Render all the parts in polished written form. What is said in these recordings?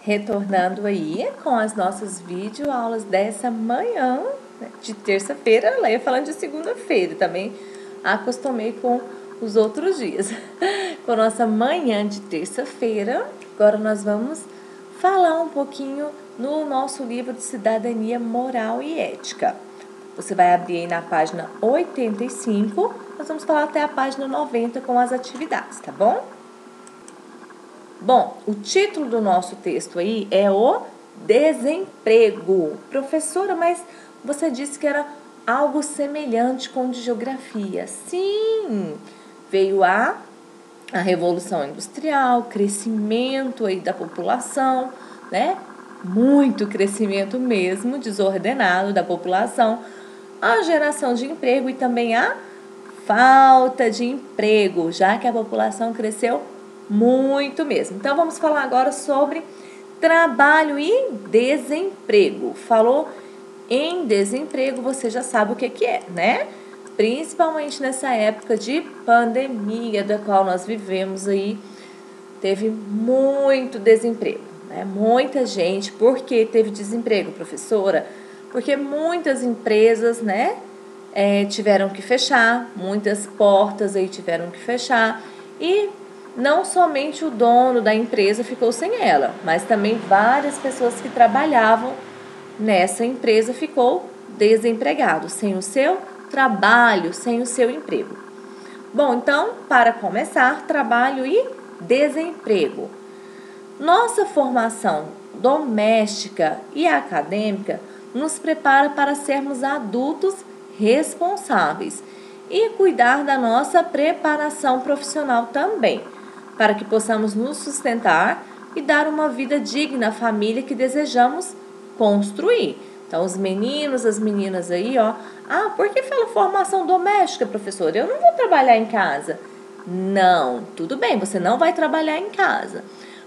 Retornando aí com as nossas videoaulas dessa manhã, né, de terça-feira, lá ia falando de segunda-feira, também acostumei com os outros dias. Com a nossa manhã de terça-feira, agora nós vamos falar um pouquinho no nosso livro de Cidadania Moral e Ética. Você vai abrir aí na página 85, nós vamos falar até a página 90 com as atividades, tá bom? Bom, o título do nosso texto aí é o desemprego. Professora, mas você disse que era algo semelhante com o de geografia. Sim, veio a Revolução Industrial, crescimento aí da população, né? Muito crescimento mesmo, desordenado da população, a geração de emprego e também a falta de emprego, já que a população cresceu muito mesmo. Então, vamos falar agora sobre trabalho e desemprego. Falou em desemprego, você já sabe o que é, né? Principalmente nessa época de pandemia da qual nós vivemos aí, teve muito desemprego, né? Muita gente. Por que teve desemprego, professora? Porque muitas empresas, né, tiveram que fechar, muitas portas aí tiveram que fechar e não somente o dono da empresa ficou sem ela, mas também várias pessoas que trabalhavam nessa empresa ficou desempregado, sem o seu trabalho, sem o seu emprego. Bom, então, para começar, trabalho e desemprego. Nossa formação doméstica e acadêmica nos prepara para sermos adultos responsáveis e cuidar da nossa preparação profissional também, para que possamos nos sustentar e dar uma vida digna à família que desejamos construir. Então, os meninos, as meninas aí, ó. Ah, por que fala formação doméstica, professora? Eu não vou trabalhar em casa. Não, tudo bem, você não vai trabalhar em casa.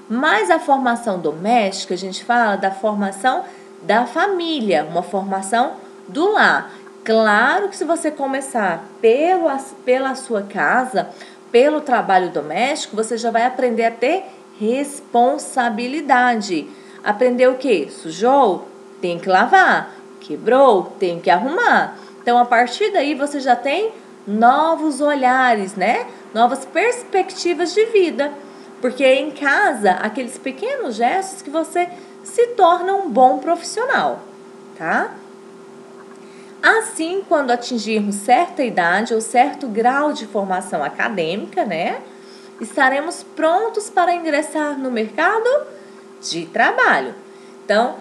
Mas a formação doméstica, a gente fala da formação da família, uma formação do lar. Claro que se você começar pela sua casa, pelo trabalho doméstico, você já vai aprender a ter responsabilidade. Aprender o quê? Sujou? Tem que lavar. Quebrou? Tem que arrumar. Então, a partir daí, você já tem novos olhares, né? Novas perspectivas de vida. Porque em casa, aqueles pequenos gestos que você se torna um bom profissional, tá? Assim, quando atingirmos certa idade ou certo grau de formação acadêmica, né, estaremos prontos para ingressar no mercado de trabalho. Então,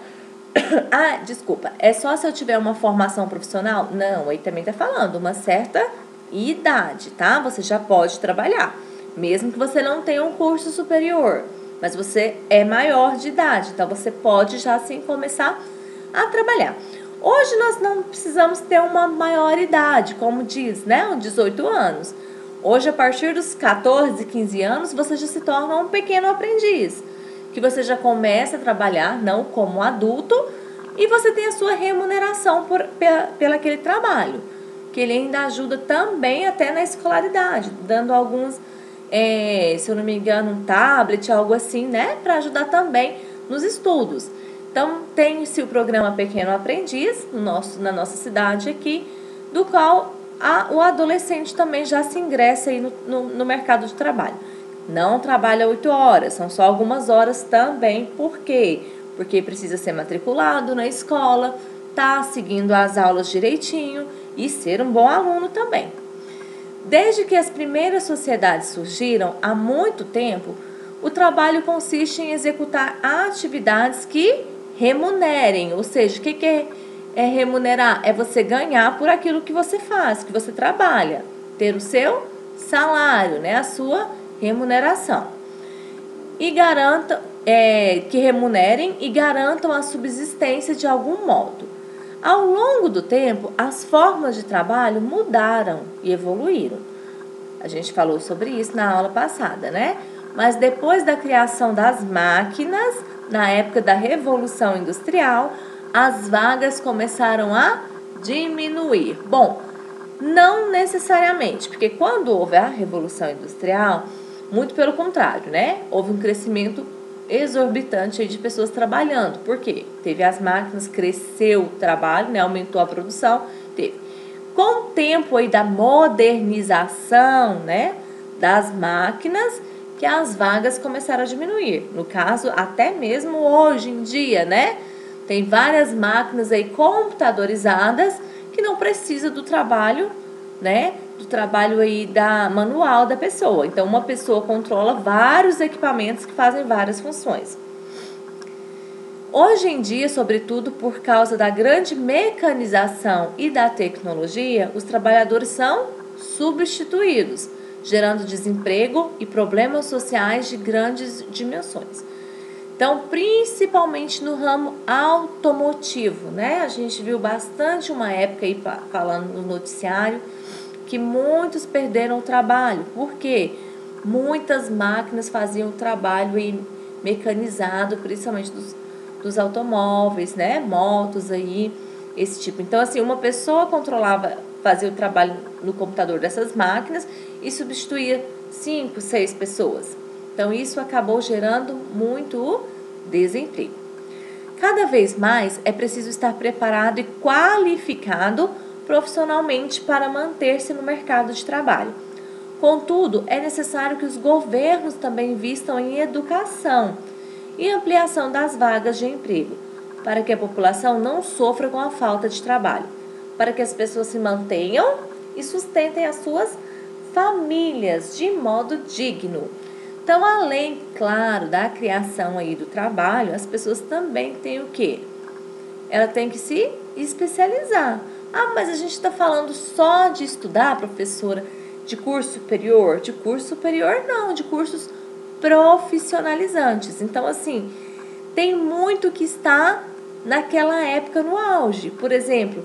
é só se eu tiver uma formação profissional? Não, aí também tá falando uma certa idade, tá? Você já pode trabalhar, mesmo que você não tenha um curso superior, mas você é maior de idade, então você pode já assim começar a trabalhar. Hoje nós não precisamos ter uma maior idade, como diz, né, uns 18 anos. Hoje, a partir dos 14, 15 anos, você já se torna um pequeno aprendiz, que você já começa a trabalhar, não como adulto, e você tem a sua remuneração pelo aquele trabalho, que ele ainda ajuda também até na escolaridade, dando alguns, se eu não me engano, um tablet, algo assim, né, para ajudar também nos estudos. Então, tem-se o programa Pequeno Aprendiz na nossa cidade aqui, do qual o adolescente também já se ingressa aí no mercado de trabalho. Não trabalha 8 horas, são só algumas horas também. Por quê? Porque precisa ser matriculado na escola, tá seguindo as aulas direitinho e ser um bom aluno também. Desde que as primeiras sociedades surgiram, há muito tempo, o trabalho consiste em executar atividades que remunerem, ou seja, o que é remunerar? É você ganhar por aquilo que você faz, que você trabalha, ter o seu salário, né, a sua remuneração. E que remunerem e garantam a subsistência de algum modo. Ao longo do tempo, as formas de trabalho mudaram e evoluíram. A gente falou sobre isso na aula passada, né? Mas depois da criação das máquinas, na época da Revolução Industrial, as vagas começaram a diminuir. Bom, não necessariamente, porque quando houve a Revolução Industrial, muito pelo contrário, né? Houve um crescimento exorbitante aí de pessoas trabalhando. Por quê? Teve as máquinas, cresceu o trabalho, né? Aumentou a produção, teve. Com o tempo aí da modernização, né, das máquinas, que as vagas começaram a diminuir. No caso, até mesmo hoje em dia, né? Tem várias máquinas aí computadorizadas que não precisa do trabalho, né? Do trabalho aí manual da pessoa. Então, uma pessoa controla vários equipamentos que fazem várias funções. Hoje em dia, sobretudo por causa da grande mecanização e da tecnologia, os trabalhadores são substituídos, gerando desemprego e problemas sociais de grandes dimensões. Então, principalmente no ramo automotivo, né? A gente viu bastante uma época aí falando no noticiário que muitos perderam o trabalho. Por quê? Muitas máquinas faziam o trabalho aí mecanizado, principalmente dos automóveis, né? Motos aí, esse tipo. Então, assim, uma pessoa fazia o trabalho no computador dessas máquinas e substituía 5, 6 pessoas. Então, isso acabou gerando muito desemprego. Cada vez mais é preciso estar preparado e qualificado profissionalmente para manter-se no mercado de trabalho. Contudo, é necessário que os governos também investam em educação e ampliação das vagas de emprego, para que a população não sofra com a falta de trabalho, para que as pessoas se mantenham e sustentem as suas famílias de modo digno. Então, além, claro, da criação aí do trabalho, as pessoas também têm o quê? Ela tem que se especializar. Ah, mas a gente está falando só de estudar, professora, de curso superior? De curso superior não, de cursos profissionalizantes. Então, assim, tem muito que está naquela época no auge. Por exemplo,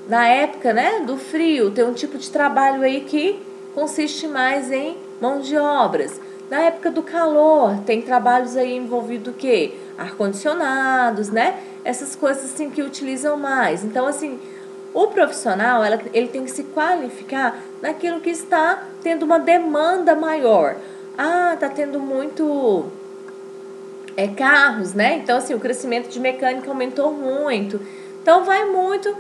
na época, né, do frio, tem um tipo de trabalho aí que consiste mais em mão de obras. Na época do calor, tem trabalhos aí envolvidos o quê? Ar-condicionados, né? Essas coisas assim que utilizam mais. Então, assim, o profissional, ele tem que se qualificar naquilo que está tendo uma demanda maior. Ah, tá tendo muito carros, né? Então, assim, o crescimento de mecânica aumentou muito. Então, vai muito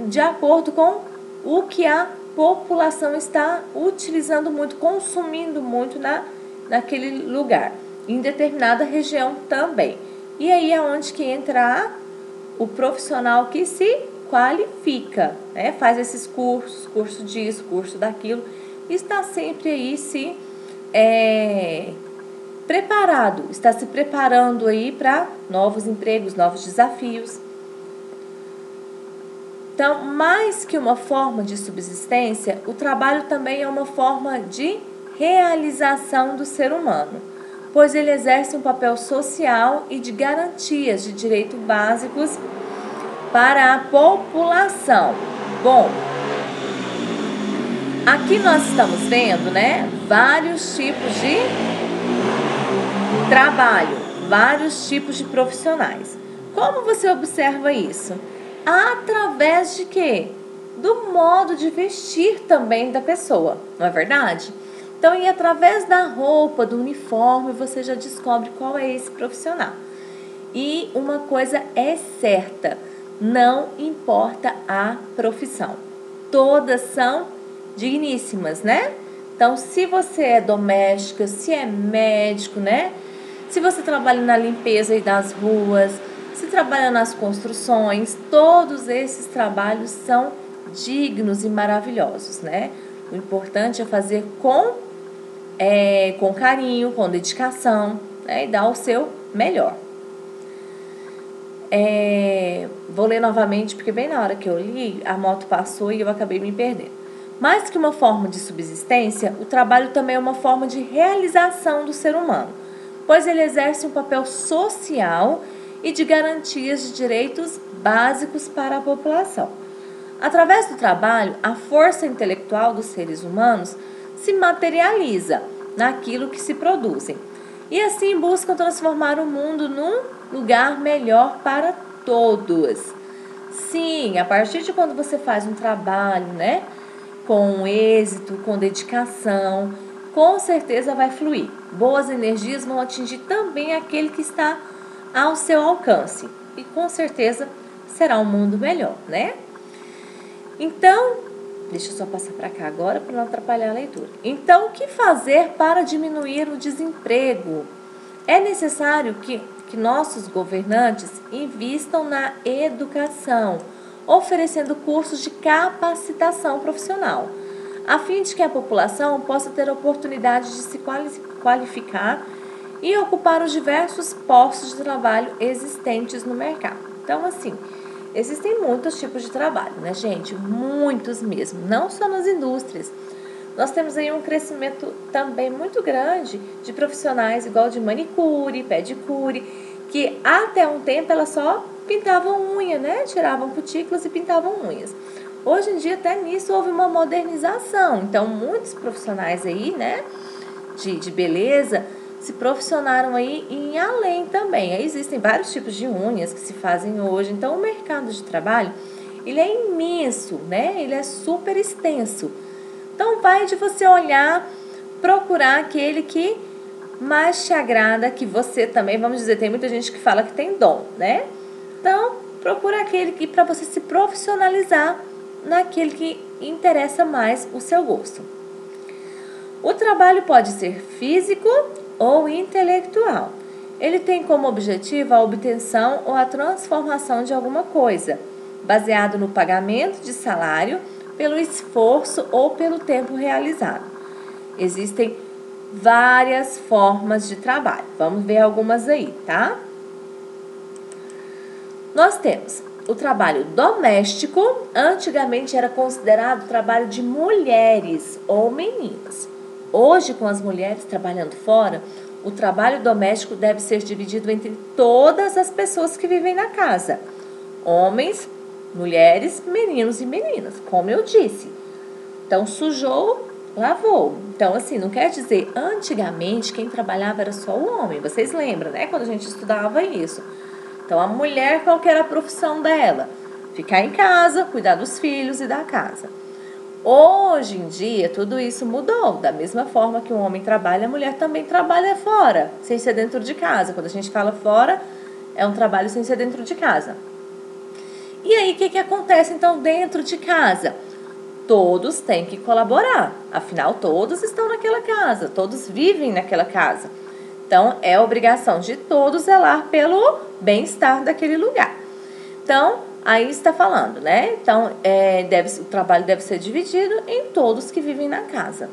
de acordo com o que a população está utilizando muito, consumindo muito naquele lugar, em determinada região também. E aí é onde que entra o profissional que se qualifica, né? Faz esses curso disso, curso daquilo, e está sempre aí preparado, está se preparando aí para novos empregos, novos desafios. Então, mais que uma forma de subsistência, o trabalho também é uma forma de realização do ser humano, pois ele exerce um papel social e de garantias de direitos básicos para a população. Bom, aqui nós estamos vendo, né, vários tipos de trabalho, vários tipos de profissionais. Como você observa isso? Através de quê? Do modo de vestir também da pessoa, não é verdade? Então, e através da roupa, do uniforme, você já descobre qual é esse profissional. E uma coisa é certa, não importa a profissão. Todas são digníssimas, né? Então, se você é doméstica, se é médico, né? Se você trabalha na limpeza e das ruas, se trabalha nas construções, todos esses trabalhos são dignos e maravilhosos, né? O importante é fazer com carinho, com dedicação, né? E dar o seu melhor. Vou ler novamente, porque bem na hora que eu li, a moto passou e eu acabei me perdendo. Mais que uma forma de subsistência, o trabalho também é uma forma de realização do ser humano, pois ele exerce um papel social e de garantias de direitos básicos para a população. Através do trabalho, a força intelectual dos seres humanos se materializa naquilo que se produzem e assim buscam transformar o mundo num lugar melhor para todos. Sim, a partir de quando você faz um trabalho, né, com êxito, com dedicação, com certeza vai fluir. Boas energias vão atingir também aquele que está ao seu alcance. E com certeza será um mundo melhor, né? Então, deixa eu só passar para cá agora para não atrapalhar a leitura. Então, o que fazer para diminuir o desemprego? É necessário que nossos governantes invistam na educação, oferecendo cursos de capacitação profissional, a fim de que a população possa ter a oportunidade de se qualificar e ocupar os diversos postos de trabalho existentes no mercado. Então, assim, existem muitos tipos de trabalho, né, gente? Muitos mesmo, não só nas indústrias. Nós temos aí um crescimento também muito grande de profissionais igual de manicure, pedicure, que até um tempo elas só pintavam unha, né? Tiravam cutículas e pintavam unhas. Hoje em dia até nisso houve uma modernização. Então muitos profissionais aí, né, de beleza se profissionaram aí em além também. Aí existem vários tipos de unhas que se fazem hoje. Então o mercado de trabalho, ele é imenso, né? Ele é super extenso. Então vai de você olhar, procurar aquele que mais te agrada, que você também, vamos dizer, tem muita gente que fala que tem dom, né? Então, procura aquele que para você se profissionalizar naquele que interessa mais o seu gosto. O trabalho pode ser físico ou intelectual. Ele tem como objetivo a obtenção ou a transformação de alguma coisa, baseado no pagamento de salário, pelo esforço ou pelo tempo realizado. Existem várias formas de trabalho. Vamos ver algumas aí, tá? Nós temos o trabalho doméstico. Antigamente era considerado trabalho de mulheres ou meninas. Hoje, com as mulheres trabalhando fora, o trabalho doméstico deve ser dividido entre todas as pessoas que vivem na casa. Homens, mulheres, meninos e meninas, como eu disse. Então, sujou, lavou. Então, assim, não quer dizer, antigamente, quem trabalhava era só o homem. Vocês lembram, né? Quando a gente estudava isso. Então, a mulher, qual que era a profissão dela? Ficar em casa, cuidar dos filhos e da casa. Hoje em dia, tudo isso mudou. Da mesma forma que o homem trabalha, a mulher também trabalha fora, sem ser dentro de casa. Quando a gente fala fora, é um trabalho sem ser dentro de casa. E aí, o que acontece, então, dentro de casa? Todos têm que colaborar. Afinal, todos estão naquela casa, todos vivem naquela casa. Então, é obrigação de todos zelar pelo bem-estar daquele lugar. Então, aí está falando, né? Então, o trabalho deve ser dividido em todos que vivem na casa.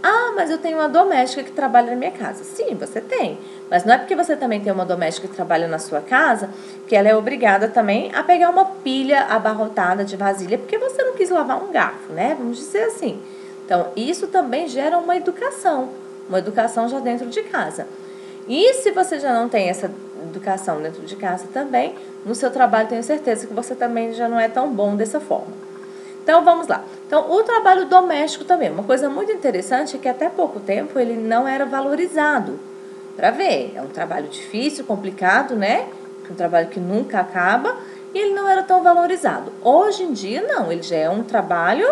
Ah, mas eu tenho uma doméstica que trabalha na minha casa. Sim, você tem. Mas não é porque você também tem uma doméstica que trabalha na sua casa que ela é obrigada também a pegar uma pilha abarrotada de vasilha porque você não quis lavar um garfo, né? Vamos dizer assim. Então, isso também gera uma educação já dentro de casa. E se você já não tem essa educação dentro de casa também, no seu trabalho tenho certeza que você também já não é tão bom dessa forma. Então, vamos lá. Então, o trabalho doméstico também. Uma coisa muito interessante é que até pouco tempo ele não era valorizado. Para ver, é um trabalho difícil, complicado, né? Um trabalho que nunca acaba e ele não era tão valorizado. Hoje em dia, não. Ele já é um trabalho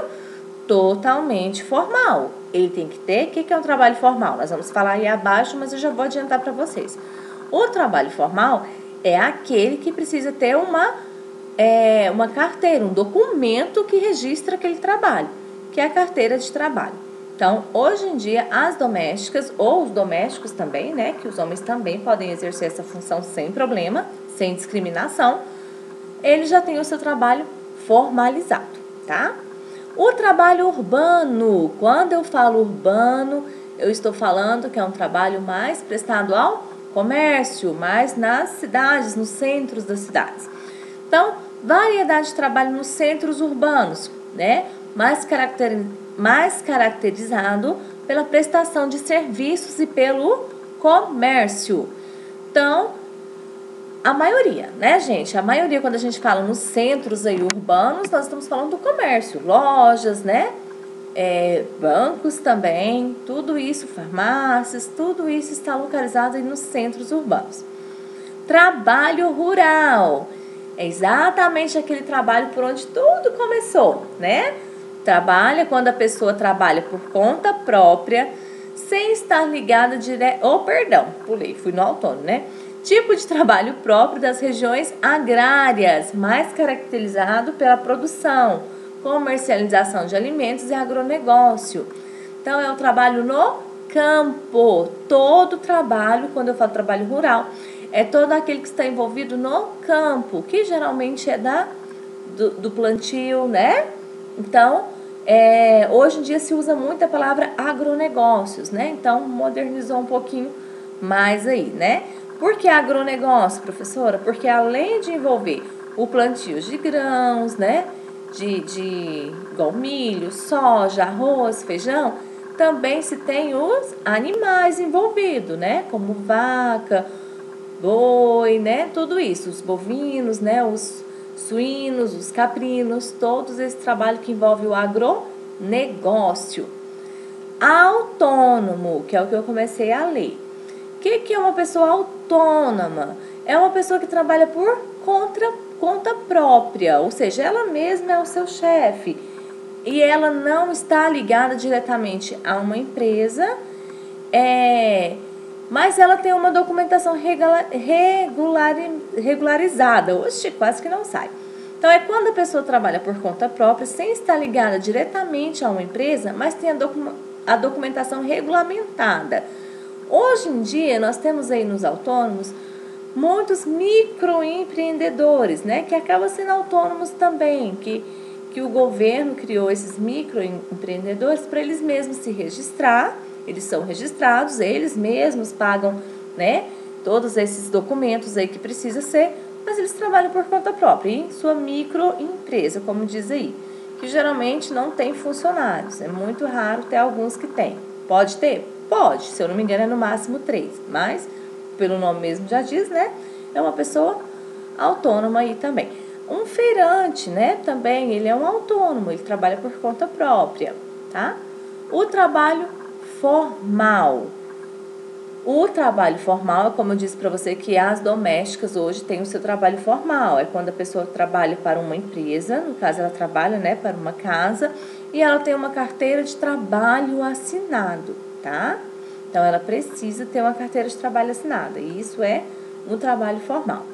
totalmente formal. Ele tem que ter... O que é um trabalho formal? Nós vamos falar aí abaixo, mas eu já vou adiantar para vocês. O trabalho formal é aquele que precisa ter uma carteira, um documento que registra aquele trabalho, que é a carteira de trabalho. Então, hoje em dia, as domésticas ou os domésticos também, né, que os homens também podem exercer essa função sem problema, sem discriminação, eles já têm o seu trabalho formalizado, tá? O trabalho urbano, quando eu falo urbano, eu estou falando que é um trabalho mais prestado ao comércio, mais nas cidades, nos centros das cidades. Então, variedade de trabalho nos centros urbanos, né? Mais caracterizado pela prestação de serviços e pelo comércio. Então, a maioria, né, gente? A maioria, quando a gente fala nos centros aí urbanos, nós estamos falando do comércio, lojas, né? Bancos também, tudo isso, farmácias, tudo isso está localizado aí nos centros urbanos. Trabalho rural. É exatamente aquele trabalho por onde tudo começou, né? Trabalha quando a pessoa trabalha por conta própria, sem estar ligada fui no autônomo, né? Tipo de trabalho próprio das regiões agrárias, mais caracterizado pela produção, comercialização de alimentos e agronegócio. Então, é o trabalho no campo. Todo trabalho, quando eu falo trabalho rural, é todo aquele que está envolvido no campo, que geralmente é do plantio, né? Então, hoje em dia se usa muito a palavra agronegócios, né? Então, modernizou um pouquinho mais aí, né? Por que agronegócio, professora? Porque além de envolver o plantio de grãos, né? Igual milho, soja, arroz, feijão, também se tem os animais envolvidos, né? Como vaca, boi, né? Tudo isso, os bovinos, né? Os suínos, os caprinos, todos esse trabalho que envolve o agronegócio. Autônomo, que é o que eu comecei a ler. O que é uma pessoa autônoma? É uma pessoa que trabalha por conta própria, ou seja, ela mesma é o seu chefe e ela não está ligada diretamente a uma empresa, mas ela tem uma documentação regularizada. Oxe, quase que não sai. Então, é quando a pessoa trabalha por conta própria, sem estar ligada diretamente a uma empresa, mas tem a documentação regulamentada. Hoje em dia, nós temos aí nos autônomos muitos microempreendedores, né, que acabam sendo autônomos também, que o governo criou esses microempreendedores para eles mesmos se registrar, eles são registrados, eles mesmos pagam, né, todos esses documentos aí que precisa ser, mas eles trabalham por conta própria, em sua microempresa, como diz aí, que geralmente não tem funcionários, é muito raro ter alguns que tem. Pode ter? Pode, se eu não me engano é no máximo 3, mas pelo nome mesmo já diz, né? É uma pessoa autônoma aí também. Um feirante, né? Também ele é um autônomo, ele trabalha por conta própria, tá? O trabalho formal. O trabalho formal é como eu disse para você que as domésticas hoje têm o seu trabalho formal. É quando a pessoa trabalha para uma empresa, no caso ela trabalha, né, para uma casa e ela tem uma carteira de trabalho assinado, tá? Então, ela precisa ter uma carteira de trabalho assinada. E isso é um trabalho formal.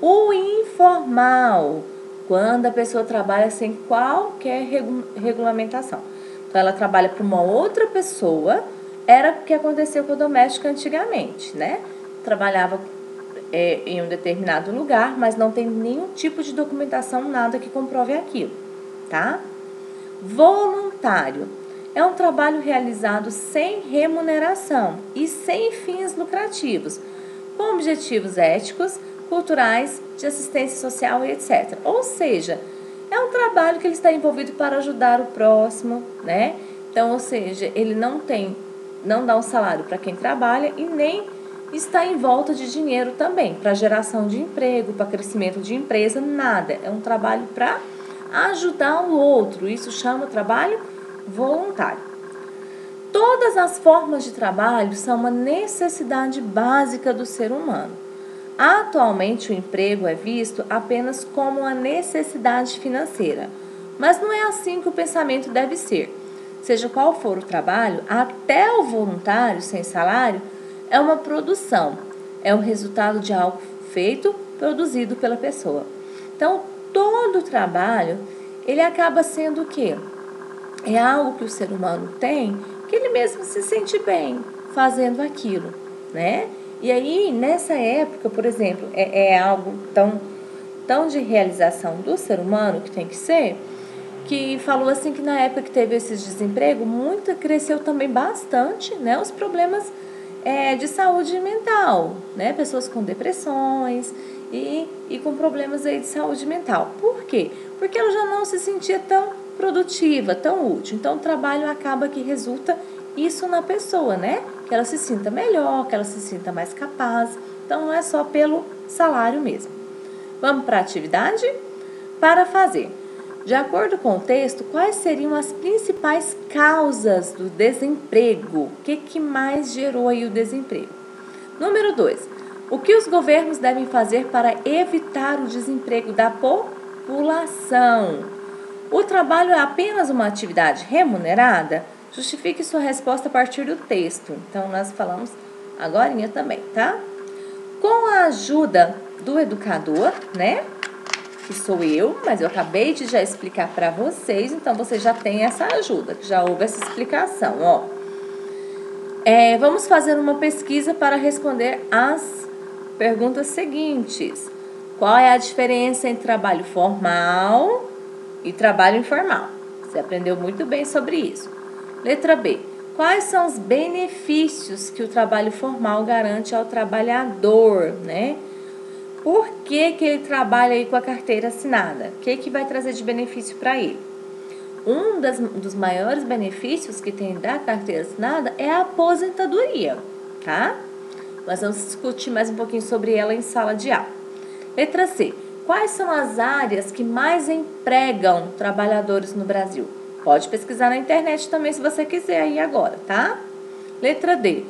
O informal, quando a pessoa trabalha sem qualquer regulamentação. Então, ela trabalha para uma outra pessoa. Era o que aconteceu com a doméstica antigamente, né? Trabalhava em um determinado lugar, mas não tem nenhum tipo de documentação, nada que comprove aquilo, tá? Voluntário. É um trabalho realizado sem remuneração e sem fins lucrativos, com objetivos éticos, culturais, de assistência social e etc. Ou seja, é um trabalho que ele está envolvido para ajudar o próximo, né? Então, ou seja, ele não dá um salário para quem trabalha e nem está em volta de dinheiro também, para geração de emprego, para crescimento de empresa, nada. É um trabalho para ajudar o outro. Isso chama trabalho voluntário. Todas as formas de trabalho são uma necessidade básica do ser humano. Atualmente, o emprego é visto apenas como uma necessidade financeira, mas não é assim que o pensamento deve ser. Seja qual for o trabalho, até o voluntário sem salário é uma produção, é o resultado de algo feito, produzido pela pessoa. Então, todo trabalho, ele acaba sendo o quê? É algo que o ser humano tem, que ele mesmo se sente bem fazendo aquilo, né? E aí, nessa época, por exemplo, é algo tão de realização do ser humano que tem que ser, que falou assim que na época que teve esse desemprego, cresceu também bastante, né? Os problemas de saúde mental, né? Pessoas com depressões e com problemas aí de saúde mental. Por quê? Porque ela já não se sentia tão produtiva, tão útil. Então, o trabalho acaba que resulta isso na pessoa, né? Que ela se sinta melhor, que ela se sinta mais capaz. Então, não é só pelo salário mesmo. Vamos para a atividade? Para fazer. De acordo com o texto, quais seriam as principais causas do desemprego? O que mais gerou aí o desemprego? Número 2. O que os governos devem fazer para evitar o desemprego da população? O trabalho é apenas uma atividade remunerada? Justifique sua resposta a partir do texto. Então, nós falamos agorinha também, tá? Com a ajuda do educador, né? Que sou eu, mas eu acabei de já explicar para vocês, então você já tem essa ajuda, já houve essa explicação, ó. Vamos fazer uma pesquisa para responder as perguntas seguintes. Qual é a diferença entre trabalho formal e trabalho informal? Você aprendeu muito bem sobre isso. Letra B. Quais são os benefícios que o trabalho formal garante ao trabalhador, né? Por que ele trabalha aí com a carteira assinada? O que vai trazer de benefício para ele? Um dos maiores benefícios que tem da carteira assinada é a aposentadoria, tá? Nós vamos discutir mais um pouquinho sobre ela em sala de aula. Letra C. Quais são as áreas que mais empregam trabalhadores no Brasil? Pode pesquisar na internet também se você quiser aí agora, tá? Letra D.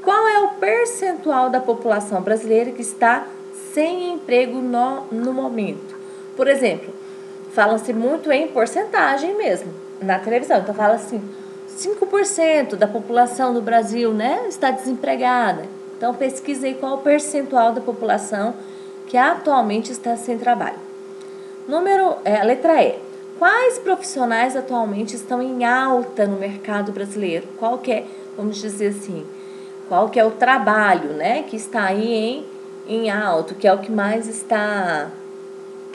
Qual é o percentual da população brasileira que está sem emprego no momento? Por exemplo, falam-se muito em porcentagem mesmo na televisão. Então fala assim, 5% da população do Brasil, né, está desempregada. Então pesquisa aí qual o percentual da população que atualmente está sem trabalho. Letra E. Quais profissionais atualmente estão em alta no mercado brasileiro? Qual que é, vamos dizer assim, qual que é o trabalho, né, que está aí em alto, que é o que mais está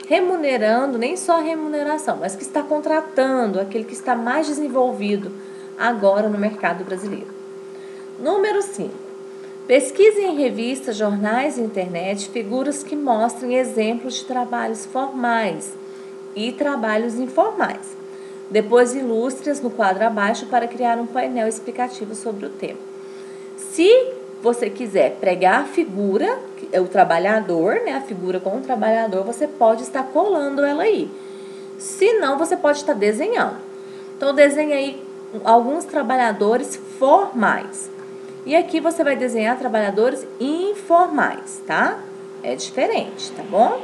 remunerando, nem só a remuneração, mas que está contratando, aquele que está mais desenvolvido agora no mercado brasileiro. Número 5. Pesquise em revistas, jornais e internet figuras que mostrem exemplos de trabalhos formais e trabalhos informais. Depois ilustre-as no quadro abaixo para criar um painel explicativo sobre o tema. Se você quiser pregar a figura, o trabalhador, né, a figura com o trabalhador, você pode estar colando ela aí. Se não, você pode estar desenhando. Então, desenha aí alguns trabalhadores formais. E aqui você vai desenhar trabalhadores informais, tá? É diferente, tá bom?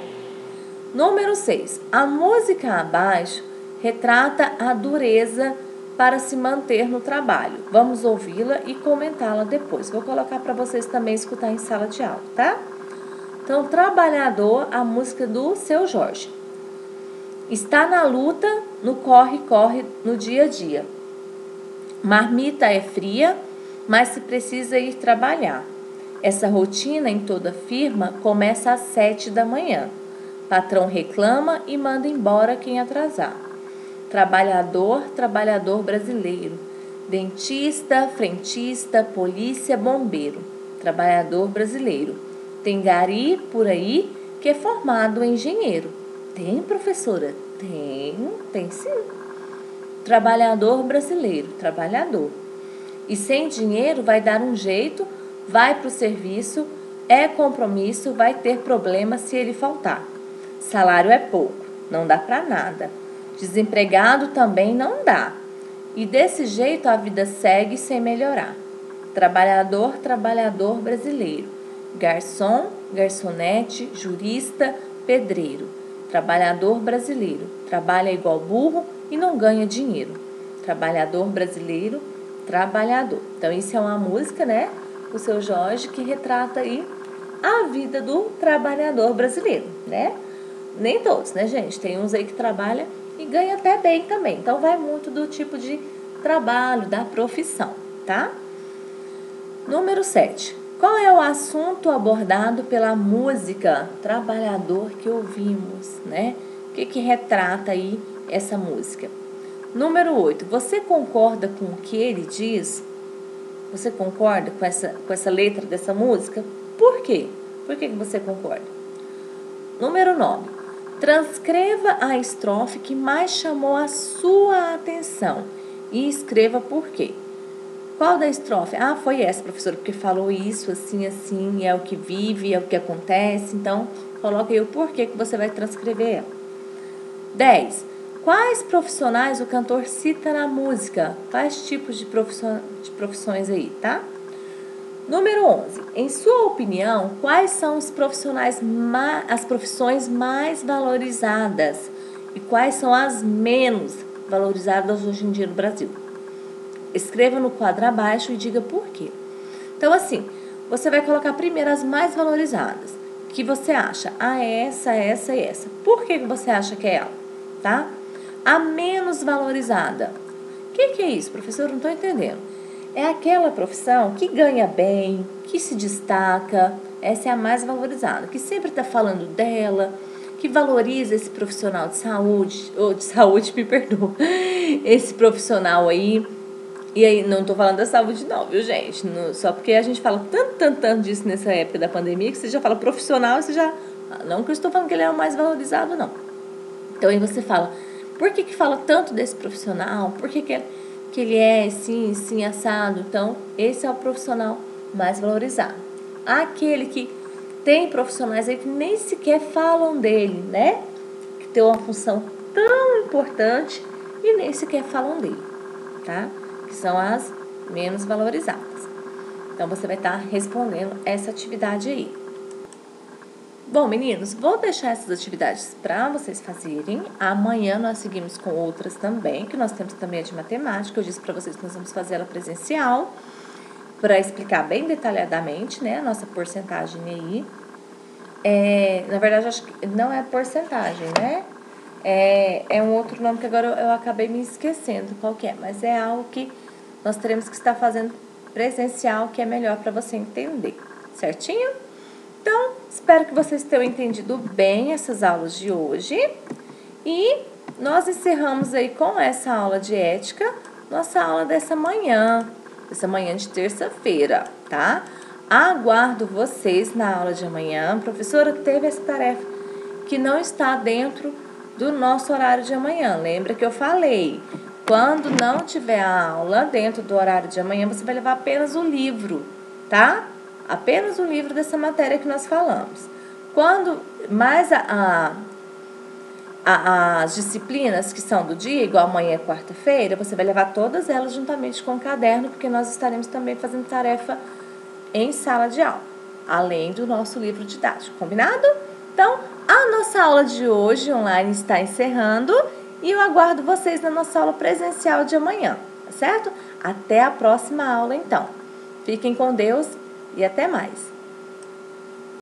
Número 6. A música abaixo retrata a dureza para se manter no trabalho. Vamos ouvi-la e comentá-la depois. Vou colocar para vocês também escutar em sala de aula, tá? Então, Trabalhador, a música do Seu Jorge. Está na luta, no corre-corre, no dia a dia. Marmita é fria, mas se precisa ir trabalhar. Essa rotina em toda firma começa às 7 da manhã. Patrão reclama e manda embora quem atrasar. Trabalhador, trabalhador brasileiro. Dentista, frentista, polícia, bombeiro. Trabalhador brasileiro. Tem gari por aí que é formado engenheiro. Tem, professora? Tem sim. Trabalhador brasileiro, trabalhador. E sem dinheiro vai dar um jeito, vai para o serviço, é compromisso, vai ter problema se ele faltar. Salário é pouco, não dá para nada. Desempregado também não dá. E desse jeito a vida segue sem melhorar. Trabalhador, trabalhador brasileiro. Garçom, garçonete, jurista, pedreiro. Trabalhador brasileiro. Trabalha igual burro e não ganha dinheiro. Trabalhador brasileiro, trabalhador. Então, isso é uma música, né, do Seu Jorge, que retrata aí a vida do trabalhador brasileiro, né? Nem todos, né, gente? Tem uns aí que trabalham e ganha até bem também. Então, vai muito do tipo de trabalho, da profissão, tá? Número 7. Qual é o assunto abordado pela música Trabalhador que ouvimos, né? O que retrata aí essa música? Número 8. Você concorda com o que ele diz? Você concorda com essa letra dessa música? Por quê? Por que você concorda? Número 9. Transcreva a estrofe que mais chamou a sua atenção e escreva por quê. Qual da estrofe? Ah, foi essa, professora, porque falou isso, assim, assim, é o que vive, é o que acontece. Então, coloque aí o porquê que você vai transcrever ela. 10. Quais profissionais o cantor cita na música? Quais tipos de profissões aí, tá? Número 11. Em sua opinião, quais são os profissionais as profissões mais valorizadas e quais são as menos valorizadas hoje em dia no Brasil? escreva no quadro abaixo e diga por quê. Então, assim, você vai colocar primeiro as mais valorizadas, que você acha, essa e essa. Por que você acha que é ela, tá? A menos valorizada. O que é isso, professor? Eu não estou entendendo. É aquela profissão que ganha bem, que se destaca, essa é a mais valorizada, que sempre está falando dela, que valoriza esse profissional de saúde, me perdoa, esse profissional aí. E aí, não tô falando da saúde não, viu, gente? Só porque a gente fala tanto disso nessa época da pandemia, que você já fala profissional, você já... Não que eu estou falando que ele é o mais valorizado, não. Então, aí você fala, por que fala tanto desse profissional? Por que ele é assim, assado? Então, esse é o profissional mais valorizado. Aquele que tem profissionais aí que nem sequer falam dele, né? Que tem uma função tão importante e nem sequer falam dele, tá? Que são as menos valorizadas. Então, você vai estar respondendo essa atividade aí. Bom, meninos, vou deixar essas atividades para vocês fazerem. Amanhã nós seguimos com outras também, que nós temos também a de matemática. Eu disse para vocês que nós vamos fazer ela presencial, para explicar bem detalhadamente, né, a nossa porcentagem aí. Na verdade, acho que não é porcentagem, né? É um outro nome que agora eu acabei me esquecendo qual que é, mas é algo que nós teremos que estar fazendo presencial, que é melhor para você entender, certinho? Então, espero que vocês tenham entendido bem essas aulas de hoje e nós encerramos aí com essa aula de ética, nossa aula dessa manhã de terça-feira, tá? Aguardo vocês na aula de amanhã. A professora teve essa tarefa que não está dentro do nosso horário de amanhã. Lembra que eu falei? Quando não tiver a aula dentro do horário de amanhã, você vai levar apenas o livro, tá? Apenas o livro dessa matéria que nós falamos. Quando mais as disciplinas que são do dia, igual amanhã é quarta-feira, você vai levar todas elas juntamente com o caderno, porque nós estaremos também fazendo tarefa em sala de aula, além do nosso livro didático, combinado? Então, a nossa aula de hoje online está encerrando e eu aguardo vocês na nossa aula presencial de amanhã, tá certo? Até a próxima aula, então. Fiquem com Deus e até mais.